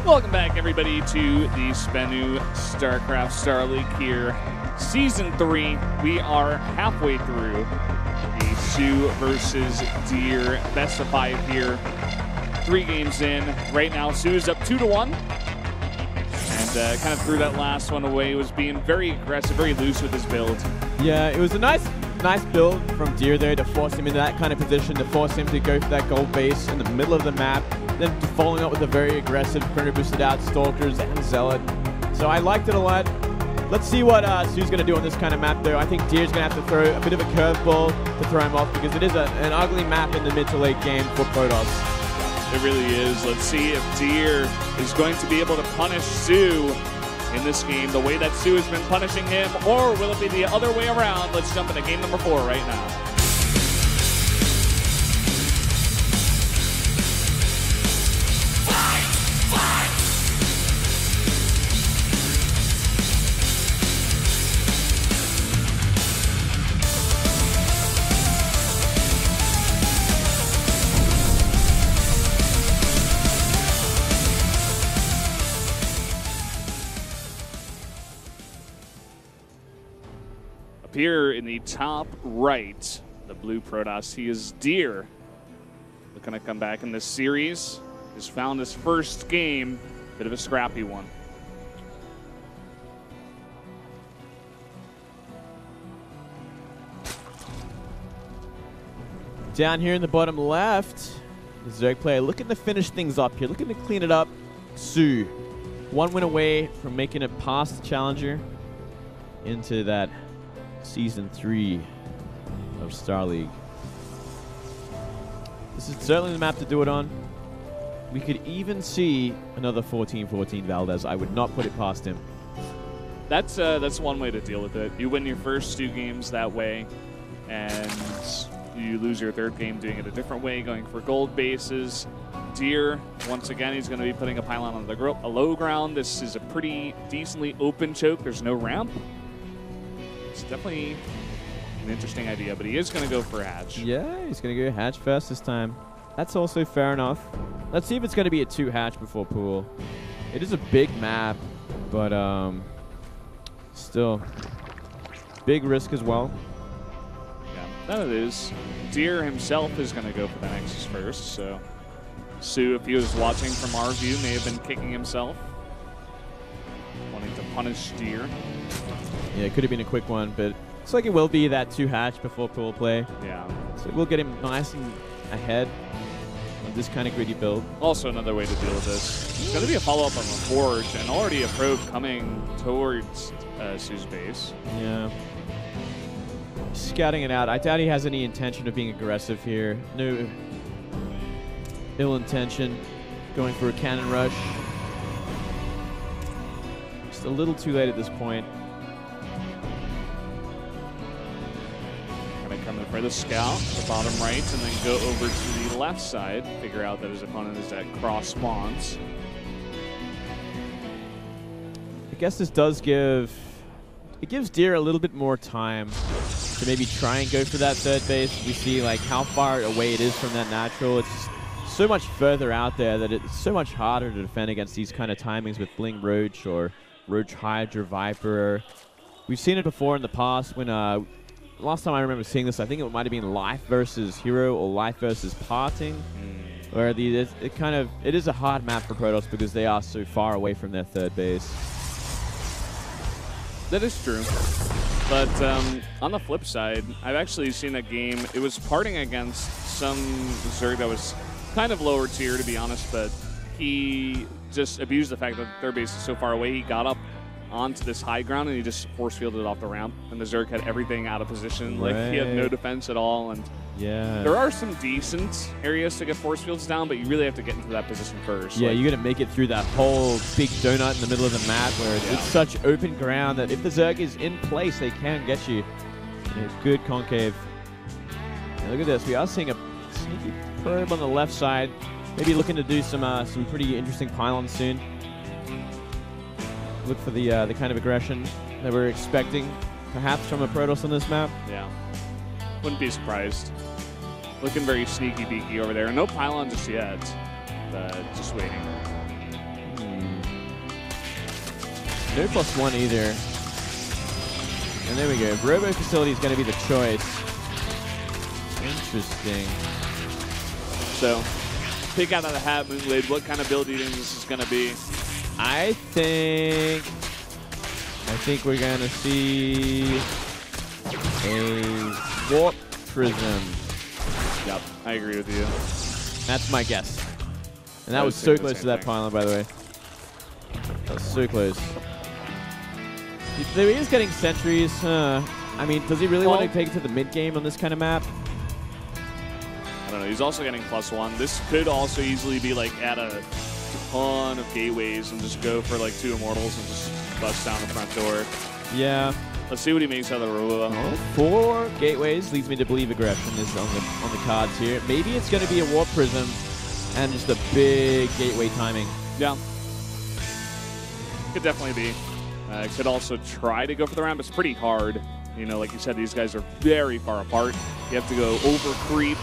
Welcome back, everybody, to the SBENU Starcraft Star League here. Season 3, we are halfway through the soO versus Deer best of 5 here. 3 games in. Right now, soO is up 2-1. And kind of threw that last one away. Was being very aggressive, very loose with his build. Yeah, it was a nice build from Deer there to force him into that kind of position, to force him to go for that gold base in the middle of the map, then following up with a very aggressive chrono boosted out Stalkers and Zealot. So I liked it a lot. Let's see what soO's going to do on this kind of map, though. I think Deer's going to have to throw a bit of a curveball to throw him off, because it is an ugly map in the mid to late game for Protoss. It really is. Let's see if Deer is going to be able to punish soO in this game the way that soO has been punishing him, or will it be the other way around? Let's jump into game number 4 right now. Here in the top right, the blue Protoss, he is Deer. Looking to come back in this series. Has found his first game, bit of a scrappy one. Down here in the bottom left, the Zerg player looking to finish things up here, looking to clean it up. soO, 1 win away from making it past the Challenger into that Season 3 of Star League. This is certainly the map to do it on. We could even see another 14-14 Valdez. I would not put it past him. That's one way to deal with it. You win your first 2 games that way, and you lose your 3rd game doing it a different way, going for gold bases. Deer, once again, he's going to be putting a pylon on a low ground. This is a pretty decently open choke. There's no ramp. It's definitely an interesting idea, but he is going to go for hatch. Yeah, he's going to go hatch first this time. That's also fair enough. Let's see if it's going to be a 2 hatch before pool. It is a big map, but still big risk as well. Yeah, that it is. Deer himself is going to go for the Nexus first, so soO, if he was watching from our view, may have been kicking himself, wanting to punish Deer. Yeah, it could have been a quick one, but looks like it will be that 2 hatch before pool play. Yeah. So we'll get him nice and ahead of this kind of gritty build. Also another way to deal with this. It's going to be a follow-up on the Forge, and already a probe coming towards soO's base. Yeah. Scouting it out. I doubt he has any intention of being aggressive here. No ill intention. Going for a cannon rush. Just a little too late at this point. Coming for the scout, the bottom right, and then go over to the left side. Figure out that his opponent is at cross spawns. I guess this does gives Deer a little bit more time to maybe try and go for that 3rd base. We see like how far away it is from that natural. It's so much further out there that it's so much harder to defend against these kind of timings with Bling Roach or Roach Hydra Viper. We've seen it before in the past when last time I remember seeing this, I think it might have been Life versus Hero or Life versus Parting, where it is a hard map for Protoss because they are so far away from their 3rd base. That is true. But on the flip side, I've actually seen that game. It was parting against some Zerg that was kind of lower tier, to be honest, but he just abused the fact that their base is so far away. He got up onto this high ground and he just force fielded off the ramp, and the Zerg had everything out of position. Right. Like, he had no defense at all, and yeah, there are some decent areas to get force fields down, but you really have to get into that position first. Yeah, like, you got to make it through that whole big donut in the middle of the map where it's such open ground that if the Zerg is in place, they can get you. Yeah, good concave. And look at this, we are seeing a sneaky probe on the left side, maybe looking to do some pretty interesting pylons soon. Look for the kind of aggression that we're expecting, perhaps from a Protoss on this map. Yeah, wouldn't be surprised. Looking very sneaky beaky over there. No pylon just yet, but just waiting. no +1 either. And there we go. Robo Facility is going to be the choice. Interesting. So, pick out of the hat, Moonblade. What kind of build do you think this is going to be? I think we're going to see a Warp Prism. Yep, I agree with you. That's my guess. And that was so close to that pylon, by the way. That was so close. He is getting sentries. I mean, does he really want to take it to the mid game on this kind of map? I don't know. He's also getting +1. This could also easily be like at a ton of gateways and just go for like 2 immortals and just bust down the front door. Yeah. Let's see what he makes out of the Robo. 4 gateways leads me to believe aggression is on the cards here. Maybe it's going to be a Warp Prism and just a big gateway timing. Yeah. Could definitely be. Could also try to go for the ramp. It's pretty hard. You know, like you said, these guys are very far apart. You have to go over creep,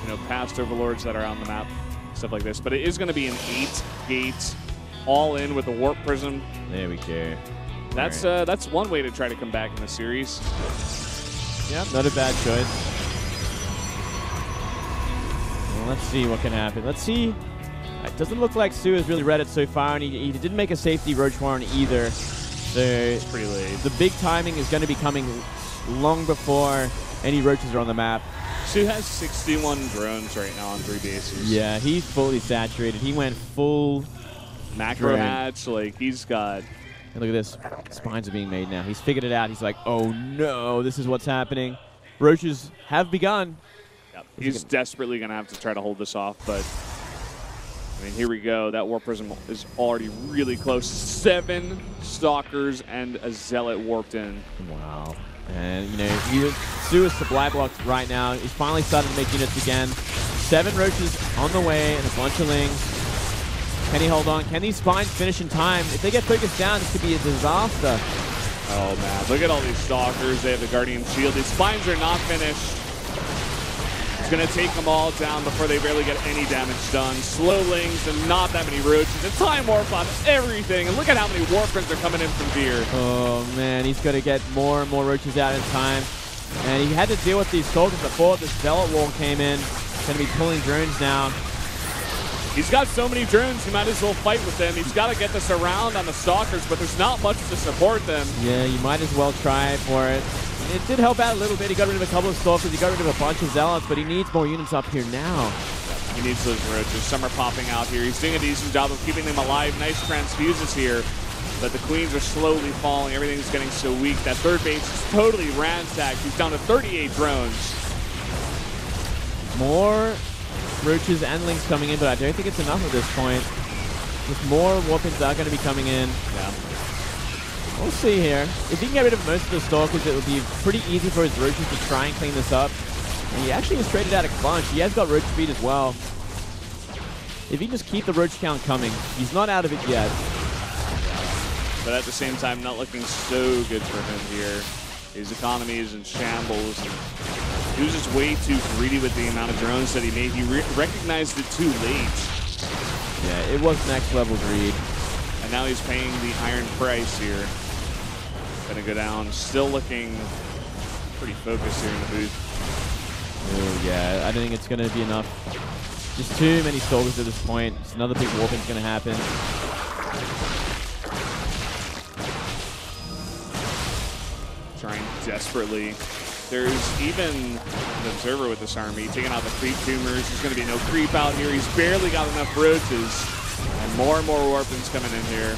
you know, past overlords that are on the map, stuff like this. But it is going to be an 8 gate all in with a Warp Prism. There we go. That's one way to try to come back in the series. Yeah, not a bad choice. Well, let's see what can happen. Let's see. It doesn't look like soO has really read it so far, and he didn't make a safety Roach Warren either. So it's pretty late. The big timing is going to be coming long before any roaches are on the map. soO has 61 drones right now on 3 bases. Yeah, he's fully saturated. He went full macro hatch. Like, he's got... And look at this. Spines are being made now. He's figured it out. He's like, oh no, this is what's happening. Roaches have begun. Yep. He's desperately going to have to try to hold this off, but I mean, here we go. That Warp Prism is already really close. 7 Stalkers and a Zealot warped in. Wow. And, you know, soO is supply blocked right now. He's finally started to make units again. 7 Roaches on the way and a bunch of Lings. Can he hold on? Can these Spines finish in time? If they get focused down, this could be a disaster. Oh, man. Look at all these Stalkers. They have the Guardian Shield. These Spines are not finished. It's going to take them all down before they barely get any damage done. Slow Lings and not that many Roaches. And Time Warp on everything. And look at how many Warpins are coming in from Deer. Oh, man. He's going to get more and more Roaches out in time. And he had to deal with these Stalkers before this Zealot wall came in. He's going to be pulling drones now. He's got so many drones, he might as well fight with them. He's got to get this around on the Stalkers, but there's not much to support them. Yeah, you might as well try for it. It did help out a little bit. He got rid of a couple of Stalkers. He got rid of a bunch of Zealots, but he needs more units up here now. He needs those Roaches. Some are popping out here. He's doing a decent job of keeping them alive. Nice transfuses here, but the Queens are slowly falling. Everything's getting so weak. That third base is totally ransacked. He's down to 38 drones. More Roaches and Lings coming in, but I don't think it's enough at this point. With more Warpins are going to be coming in. Yeah. We'll see here. If he can get rid of most of the Stalkers, it would be pretty easy for his Roaches to try and clean this up. And he actually has traded out a bunch. He has got Roach speed as well. If he can just keep the Roach count coming, he's not out of it yet. But at the same time, not looking so good for him here. His economy is in shambles. And he was just way too greedy with the amount of drones that he made. He recognized it too late. Yeah, it was next level greed. And now he's paying the iron price here. Gonna go down. Still looking pretty focused here in the booth. Oh, yeah. I don't think it's going to be enough. Just too many Stalkers at this point. It's another big Warpin's going to happen. Trying desperately. There's even an observer with this army taking out the creep tumors. There's going to be no creep out here. He's barely got enough Roaches. And more Warpins coming in here.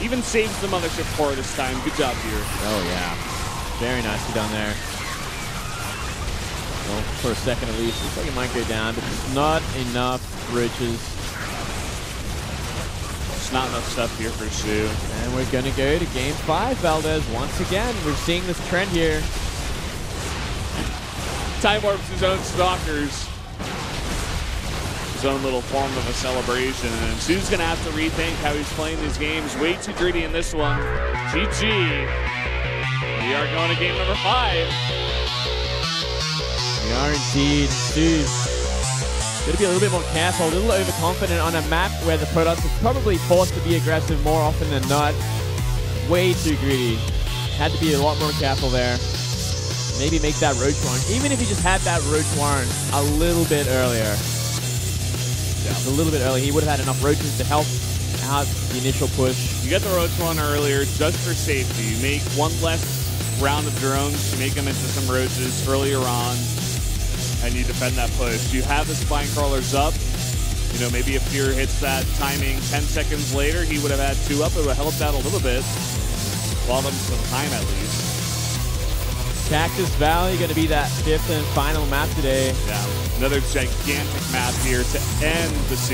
Even saves the Mothership Core this time. Good job here. Oh, yeah. Very nicely done there. Well, for a second at least. Looks like it might go down, but it's not enough Roaches. It's not enough stuff here for soO. And we're going to go to Game 5, Valdez. Once again, we're seeing this trend here. Time Warps his own Stalkers. His own little form of a celebration. And soO's going to have to rethink how he's playing these games. Way too greedy in this one. GG. We are going to game number 5. We are indeed. soO's going to be a little bit more careful, a little overconfident on a map where the Protoss is probably forced to be aggressive more often than not. way too greedy. Had to be a lot more careful there. Maybe make that Roach Warren. Even if he just had that Roach Warren a little bit earlier. Just a little bit earlier, he would have had enough roaches to help out the initial push. You get the Roach Warren earlier just for safety. You make one less round of drones, you make them into some roaches earlier on, and you defend that push. You have the Spine Crawlers up. You know, maybe if Fear hits that timing 10 seconds later, he would have had 2 up. It would have helped out a little bit. Bought him some time at least. Cactus Valley going to be that 5th and final map today. Yeah, another gigantic map here to end the series.